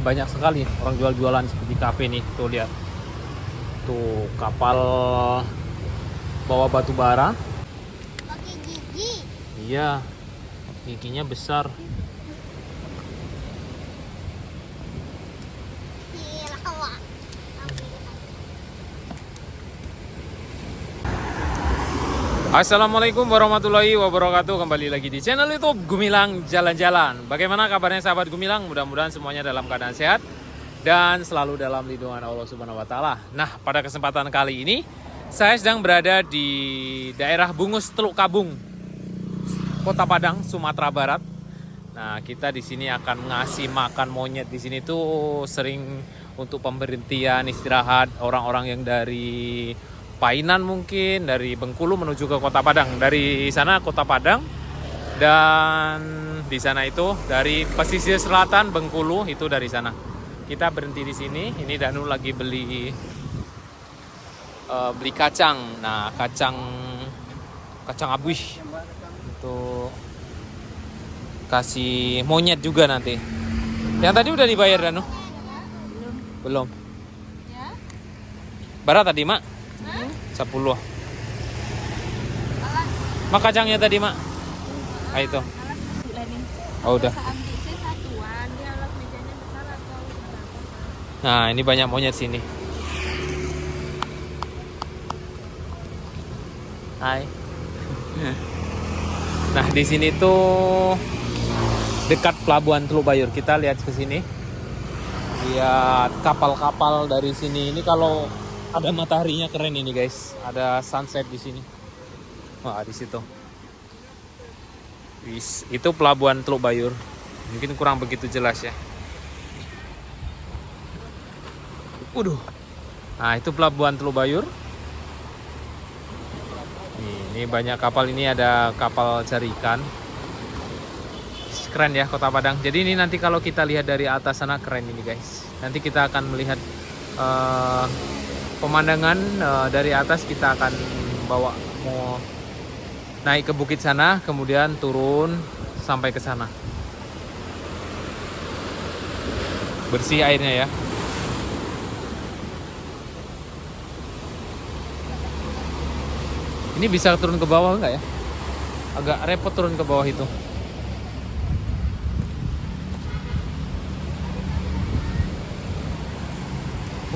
banyak sekali orang jual-jualan seperti kafe nih. Tuh lihat. Tuh kapal bawa batu bara. Pakai gigi. Iya. Giginya besar. Lawa. Assalamualaikum warahmatullahi wabarakatuh. Kembali lagi di channel YouTube Gumilang Jalan-Jalan. Bagaimana kabarnya sahabat Gumilang? Mudah-mudahan semuanya dalam keadaan sehat dan selalu dalam lindungan Allah Subhanahu wa taala. Nah, pada kesempatan kali ini saya sedang berada di daerah Bungus Teluk Kabung, Kota Padang, Sumatera Barat. Nah, kita di sini akan ngasih makan monyet. Di sini tuh sering untuk pemberhentian istirahat orang-orang yang dari Painan, mungkin dari Bengkulu menuju ke Kota Padang. Dari sana Kota Padang, dan di sana itu dari pesisir selatan Bengkulu, itu dari sana. Kita berhenti di sini. Ini Danu lagi beli kacang. Nah, kacang abuih untuk kasih monyet juga nanti. Yang tadi udah dibayar Danu? Belum. Ya. Berapa tadi, Mak? 10. Mak kacangnya tadi, Mak? Ah, itu. Oh, udah. Nah, ini banyak monyet sini. Hai. Nah, di sini tuh dekat pelabuhan Teluk Bayur. Kita lihat ke sini. Lihat kapal-kapal dari sini. Ini kalau ada mataharinya keren ini, guys. Ada sunset di sini. Wah, di situ. Itu pelabuhan Teluk Bayur. Mungkin kurang begitu jelas ya. Waduh. Nah, itu pelabuhan Teluk Bayur. Ini banyak kapal. Ini ada kapal cari ikan. Keren ya Kota Padang. Jadi ini nanti kalau kita lihat dari atas sana keren ini, guys. Nanti kita akan melihat pemandangan dari atas. Kita akan bawa, mau naik ke bukit sana, kemudian turun sampai ke sana. Bersih airnya ya. Ini bisa turun ke bawah enggak ya? Agak repot turun ke bawah itu.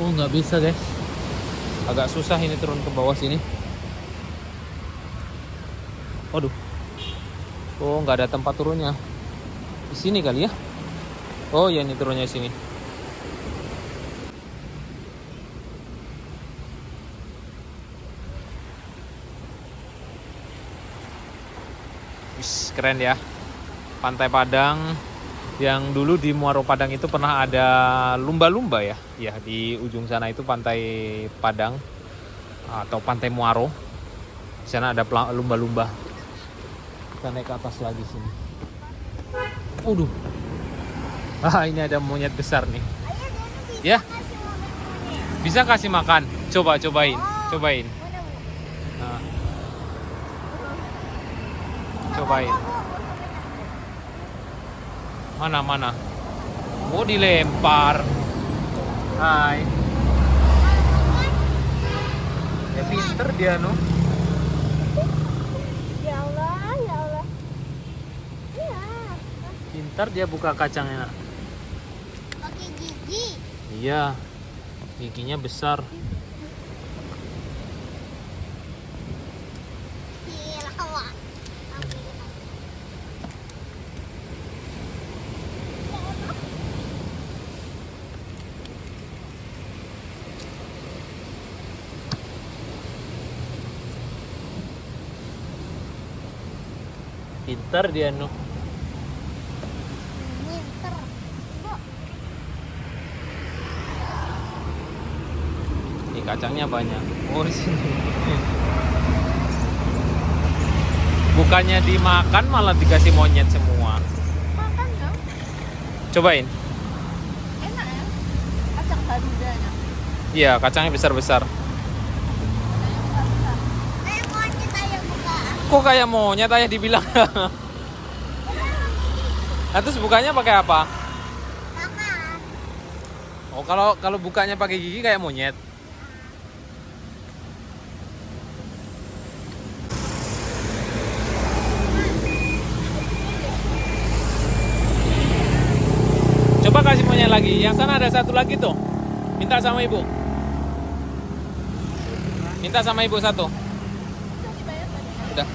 Oh, nggak bisa, guys. Agak susah ini turun ke bawah sini. Waduh. Oh, nggak ada tempat turunnya. Di sini kali ya? Oh, ya, ini turunnya sini. Wis, keren ya. Pantai Padang. Yang dulu di Muaro Padang itu pernah ada lumba-lumba ya. Ya, di ujung sana itu Pantai Padang atau Pantai Muaro. Di sana ada lumba-lumba. Kita naik ke atas lagi sini. Waduh. Ah, ini ada monyet besar nih. Ya. Bisa kasih makan. Cobain. Nah. Cobain. Mana? Oh, dilempar. Hai. Ya, pinter dia, no. Ya Allah. Ya. Pintar dia buka kacangnya. Pakai gigi. Iya. Giginya besar. Lawa. Pintar dia, no. Pinter. Ini kacangnya banyak. Oh, di sini. Bukannya dimakan, malah dikasih monyet semua. Makan dong. Cobain. Enak ya. Kacang badudanya. Iya, kacangnya besar-besar. Kayak monyet aja buka. Kok kayak monyet ayah dibilang? Nah, terus bukanya pakai apa? Tangan. Oh, kalau bukanya pakai gigi kayak monyet. Coba kasih monyet lagi. Yang sana ada satu lagi tuh. Minta sama ibu. Minta sama ibu satu. Udah.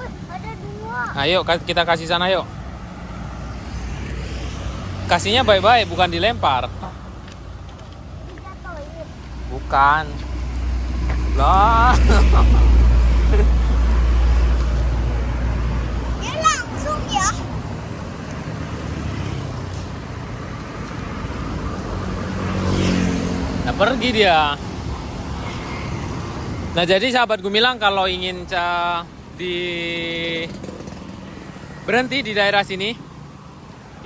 Wih, ada dua. Ayo kita kasih sana yuk. Kasihnya baik-baik, bukan dilempar. Jatuhin. Bukan. Lah. Ya langsung ya. Nah, pergi dia. Nah, jadi sahabat Gumilang kalau ingin berhenti di daerah sini,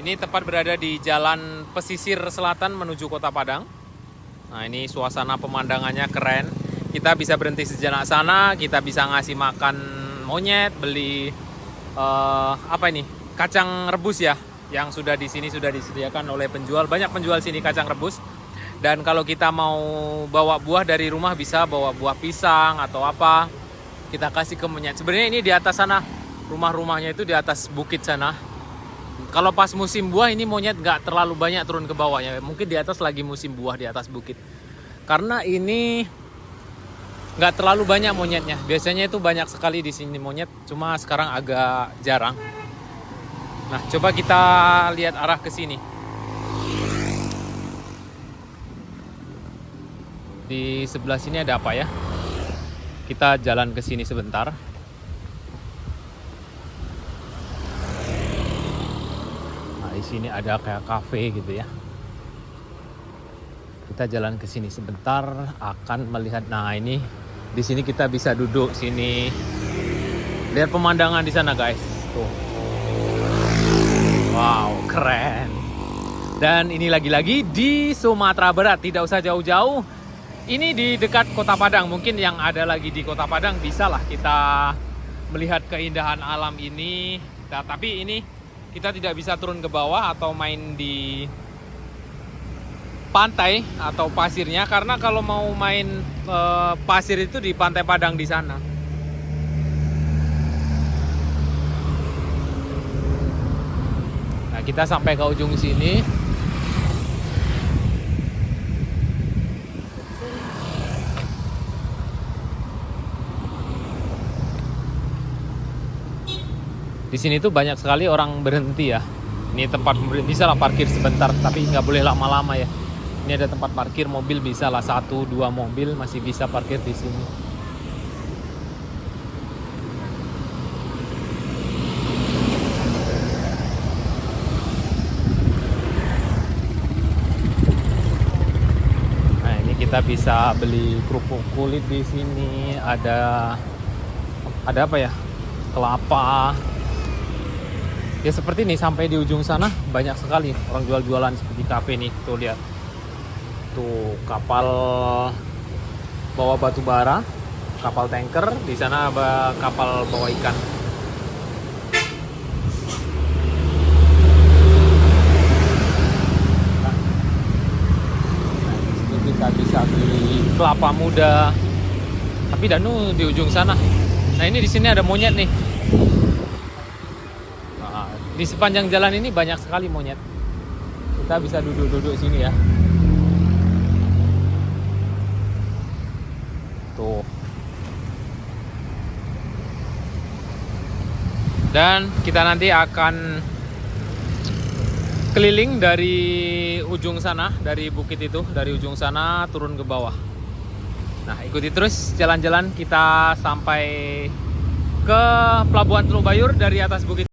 ini tepat berada di jalan pesisir selatan menuju Kota Padang. Nah, ini suasana pemandangannya keren. Kita bisa berhenti sejenak sana, kita bisa ngasih makan monyet, beli apa ini? Kacang rebus ya, yang sudah di sini sudah disediakan oleh penjual. Banyak penjual sini kacang rebus. Dan kalau kita mau bawa buah dari rumah bisa bawa buah pisang atau apa, kita kasih ke monyet. Sebenarnya ini di atas sana, rumah-rumahnya itu di atas bukit sana. Kalau pas musim buah ini monyet nggak terlalu banyak turun ke bawah ya. Mungkin di atas lagi musim buah di atas bukit. Karena ini nggak terlalu banyak monyetnya. Biasanya itu banyak sekali di sini monyet, cuma sekarang agak jarang. Nah, coba kita lihat arah ke sini. Di sebelah sini ada apa ya? Kita jalan ke sini sebentar. Nah, di sini ada kayak kafe gitu ya. Kita jalan ke sini sebentar, akan melihat. Nah, ini di sini kita bisa duduk sini. Lihat pemandangan di sana, guys. Tuh. Wow, keren. Dan ini lagi-lagi di Sumatera Barat, tidak usah jauh-jauh. Ini di dekat Kota Padang. Mungkin yang ada lagi di Kota Padang bisalah kita melihat keindahan alam ini. Nah, tapi ini kita tidak bisa turun ke bawah atau main di pantai atau pasirnya, karena kalau mau main pasir itu di Pantai Padang di sana. Nah, kita sampai ke ujung sini. Di sini tuh banyak sekali orang berhenti ya. Ini tempat bisa lah parkir sebentar, tapi nggak boleh lama-lama ya. Ini ada tempat parkir mobil, bisa lah 1-2 mobil masih bisa parkir di sini. Nah, ini kita bisa beli kerupuk kulit di sini. Ada apa ya? Kelapa. Ya seperti ini, sampai di ujung sana banyak sekali orang jual-jualan seperti kafe nih. Tuh lihat. Tuh kapal bawa batu bara, kapal tanker, di sana ada kapal bawa ikan. Nah, di sini kita bisa beli kelapa muda. Tapi Danu di ujung sana. Nah, ini di sini ada monyet nih. Di sepanjang jalan ini banyak sekali monyet. Kita bisa duduk-duduk sini ya. Tuh. Dan kita nanti akan keliling dari ujung sana, dari bukit itu, dari ujung sana turun ke bawah. Nah, ikuti terus jalan-jalan kita sampai ke Pelabuhan Teluk Bayur dari atas bukit.